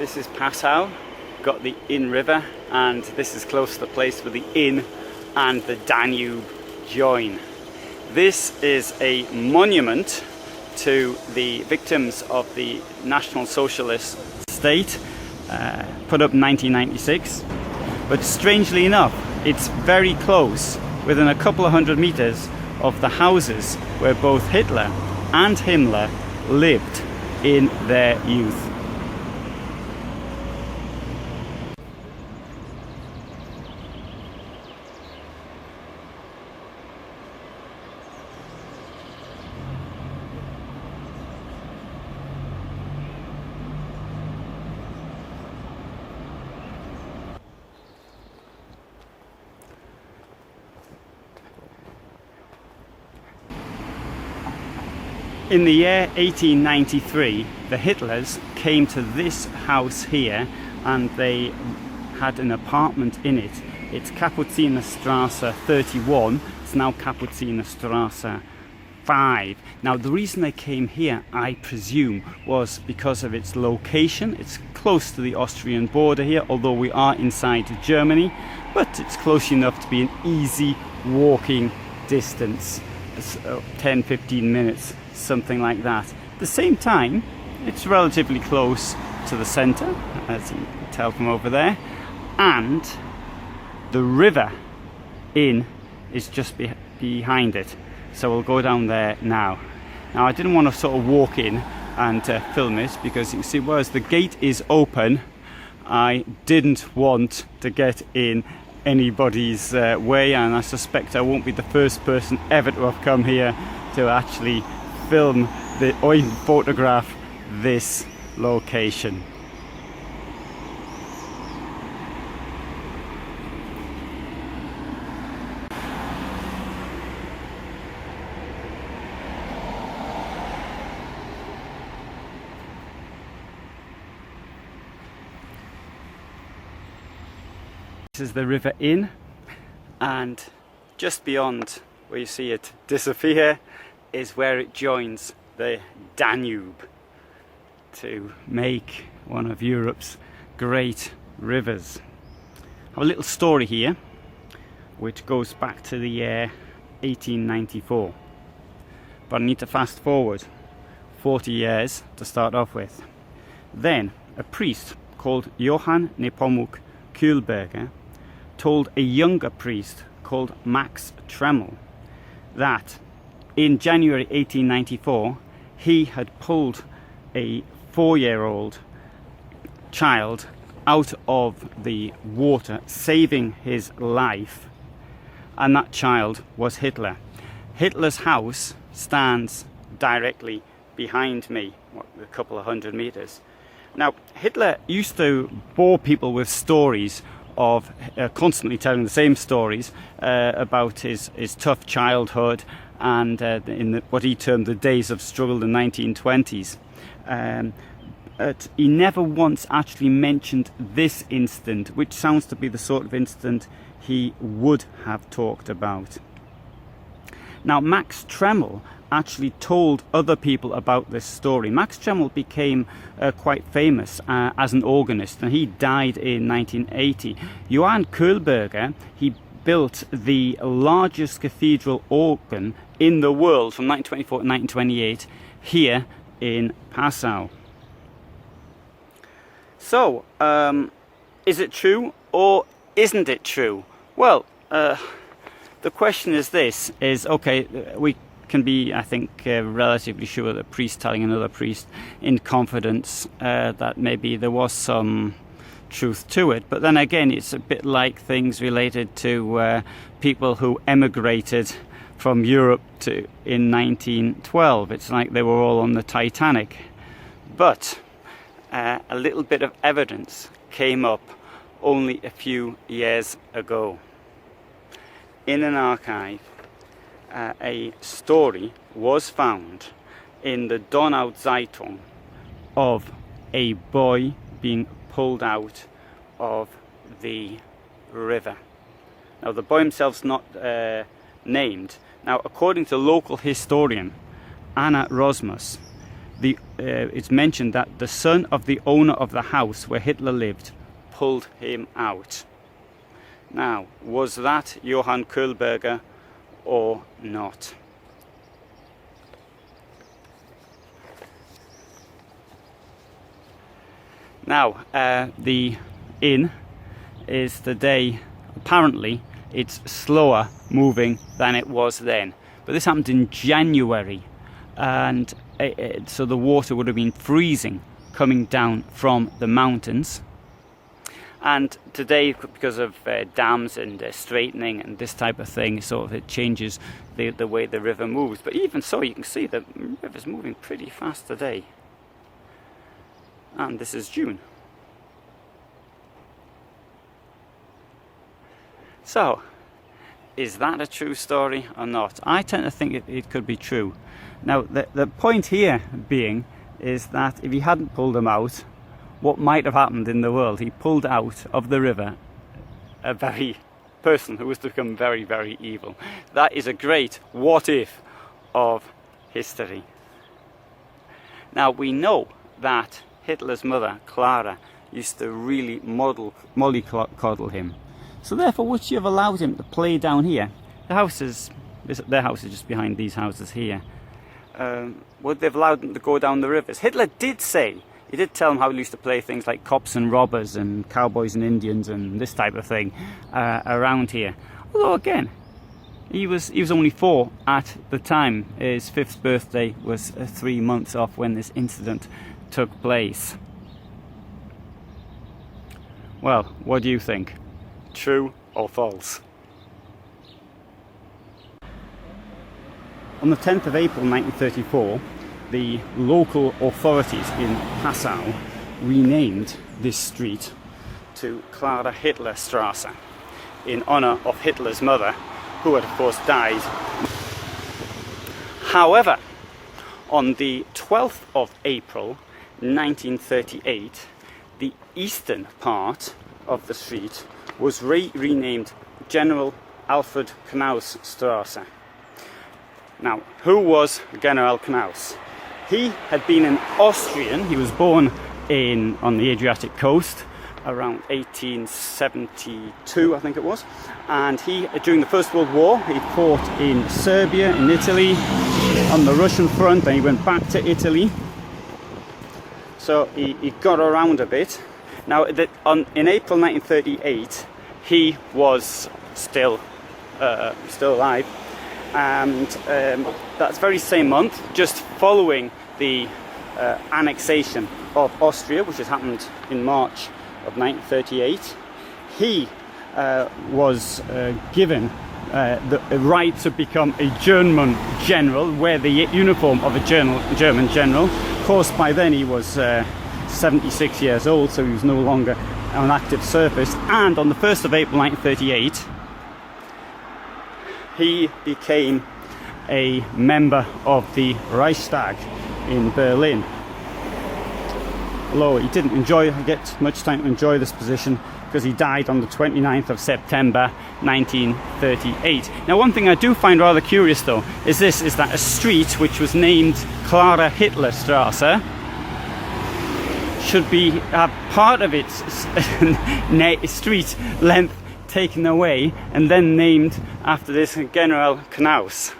This is Passau, got the Inn River, and this is close to the place where the Inn and the Danube join. This is a monument to the victims of the National Socialist state, put up in 1996. But strangely enough, it's very close, within a couple of hundred meters of the houses where both Hitler and Himmler lived in their youth. In the year 1893, the Hitlers came to this house here and they had an apartment in it. It's Kapuzinerstraße 31, it's now Kapuzinerstraße 5. Now the reason they came here, I presume, was because of its location. It's close to the Austrian border here, although we are inside Germany, but it's close enough to be an easy walking distance. 10-15 minutes, something like that. At the same time, it's relatively close to the centre, as you can tell from over there, and the river Inn is just behind it, so we'll go down there now. Now I didn't want to sort of walk in and film it, because you can see whereas the gate is open, I didn't want to get in anybody's way, and I suspect I won't be the first person ever to have come here to actually film or even photograph this location. This is the River Inn, and just beyond where you see it disappear is where it joins the Danube to make one of Europe's great rivers. I have a little story here which goes back to the year 1894, but I need to fast forward 40 years to start off with. Then a priest called Johann Nepomuk Kühlberger told a younger priest called Max Tremmel that in January 1894 he had pulled a 4-year-old child out of the water, saving his life, and that child was Hitler. Hitler's house stands directly behind me, a couple of hundred meters. Now, Hitler used to bore people with stories of constantly telling the same stories about his tough childhood and in what he termed the days of struggle, the 1920s. But he never once actually mentioned this incident, which sounds to be the sort of incident he would have talked about. Now, Max Tremmel actually told other people about this story. Max Tremmel became quite famous as an organist, and he died in 1980. Johann Kühlberger, he built the largest cathedral organ in the world from 1924 to 1928 here in Passau. So, is it true or isn't it true? Well, the question is this, okay, we can be, I think, relatively sure that a priest telling another priest in confidence that maybe there was some truth to it. But then again, it's a bit like things related to people who emigrated from Europe in 1912. It's like they were all on the Titanic. But a little bit of evidence came up only a few years ago. In an archive, a story was found in the Donau Zeitung of a boy being pulled out of the river. Now, the boy himself's not named. Now, according to local historian Anna Rosmus, it's mentioned that the son of the owner of the house where Hitler lived pulled him out. Now, was that Johann Kohlberger or not? Now, the inn is today, apparently, it's slower moving than it was then. But this happened in January, and so the water would have been freezing coming down from the mountains. And today, because of dams and straightening and this type of thing, sort of it changes the way the river moves. But even so, you can see the river's moving pretty fast today. And this is June. So, is that a true story or not? I tend to think it could be true. Now, the point here being is that if he hadn't pulled him out, what might have happened in the world? He pulled out of the river a very person who was to become very, very evil. That is a great what if of history. Now, we know that Hitler's mother, Clara, used to really mollycoddle him. So therefore, would she have allowed him to play down here? Their house is just behind these houses here. Would they have allowed him to go down the rivers? Hitler did say, he did tell him how he used to play things like cops and robbers and cowboys and Indians and this type of thing around here. Although again, he was only 4 at the time. His 5th birthday was 3 months off when this incident took place. Well, what do you think? True or false? On the 10th of April 1934, the local authorities in Passau renamed this street to Clara Hitler Strasse in honour of Hitler's mother, who had of course died. However, on the 12th of April 1938, the eastern part of the street was renamed General Alfred Knaus Strasse. Now, who was General Knaus? He had been an Austrian. He was born on the Adriatic coast around 1872, I think it was. And he, during the First World War, he fought in Serbia, in Italy, on the Russian front, and he went back to Italy. So he got around a bit. Now, in April 1938, he was still alive, and that very same month, just following the annexation of Austria, which has happened in March of 1938, he was given the right to become a German general, wear the uniform of a German general. Of course, by then he was 76 years old, so he was no longer on active service. And on the 1st of April 1938, he became a member of the Reichstag in Berlin. Although he didn't get much time to enjoy this position, because he died on the 29th of September 1938. Now, one thing I do find rather curious though is that a street which was named Clara Hitler Strasse should have part of its street length taken away and then named after this General Knaus.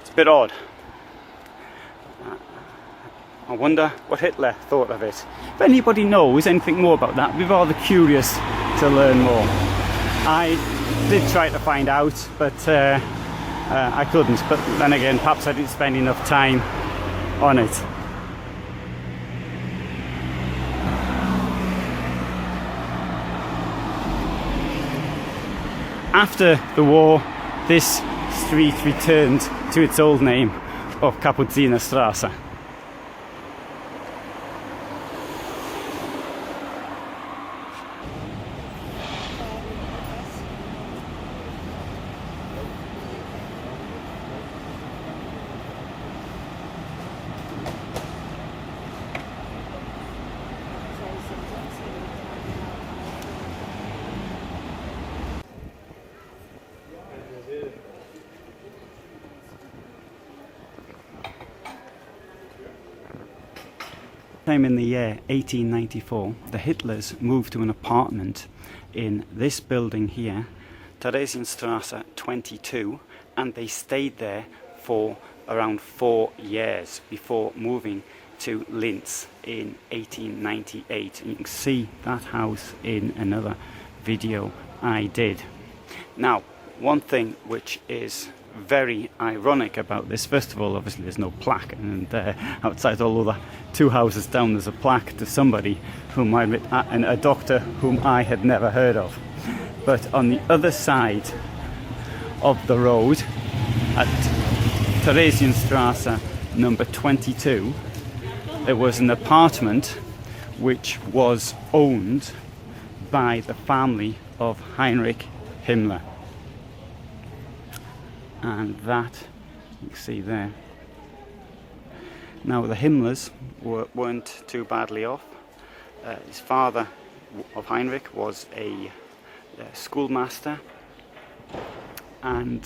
It's a bit odd. I wonder what Hitler thought of it. If anybody knows anything more about that, I'd be rather curious to learn more. I did try to find out, but I couldn't. But then again, perhaps I didn't spend enough time on it. After the war, this street returned to its old name of Kapuzinerstraße. sometime in the year 1894, the Hitlers moved to an apartment in this building here, Theresienstrasse 22, and they stayed there for around 4 years before moving to Linz in 1898. And you can see that house in another video I did. Now, one thing which is very ironic about this, first of all, obviously there's no plaque, and outside, although the 2 houses down, there's a plaque to somebody whom a doctor whom I had never heard of. But on the other side of the road, at Theresienstrasse number 22, there was an apartment which was owned by the family of Heinrich Himmler. And that you can see there. Now the Himmlers weren't too badly off. His father of Heinrich was a schoolmaster, and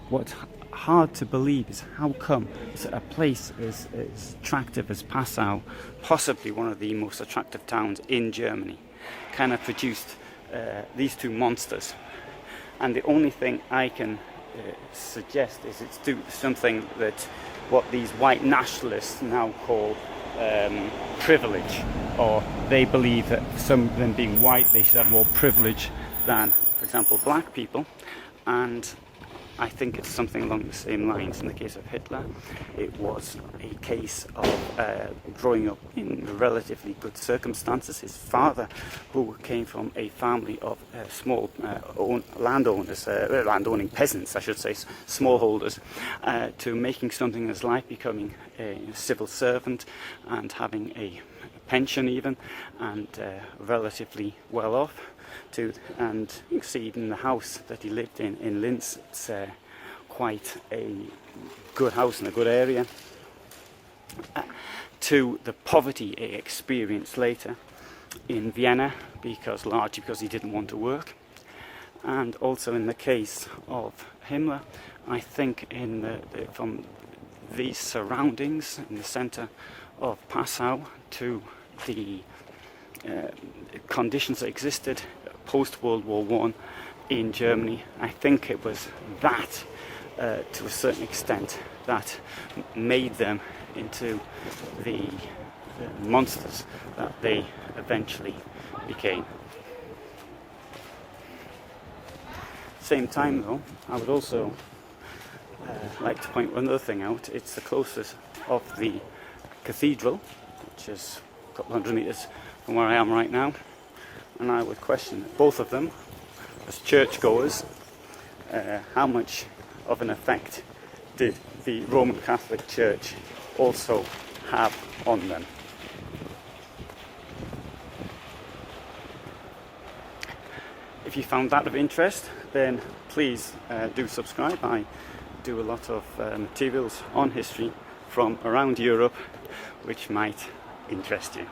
what's hard to believe is how come a place as attractive as Passau, possibly one of the most attractive towns in Germany, kind of produced these 2 monsters. And the only thing I can suggest is it's due to something that what these white nationalists now call privilege, or they believe that some of them being white, they should have more privilege than, for example, black people. And I think it's something along the same lines. In the case of Hitler, it was a case of growing up in relatively good circumstances. His father, who came from a family of small landowning peasants, I should say, smallholders, to making something in his life, becoming a civil servant and having a pension even, and relatively well off. And you see even in the house that he lived in Linz, it's quite a good house in a good area, to the poverty he experienced later in Vienna, largely because he didn't want to work. And also in the case of Himmler, I think from these surroundings in the centre of Passau to the conditions that existed post-World War I in Germany, I think it was that, to a certain extent, that made them into the monsters that they eventually became. Same time though, I would also like to point one other thing out. It's the closest of the cathedral, which is a couple hundred metres from where I am right now, and I would question both of them as churchgoers. How much of an effect did the Roman Catholic Church also have on them? If you found that of interest, then please do subscribe. I do a lot of materials on history from around Europe which might interest you.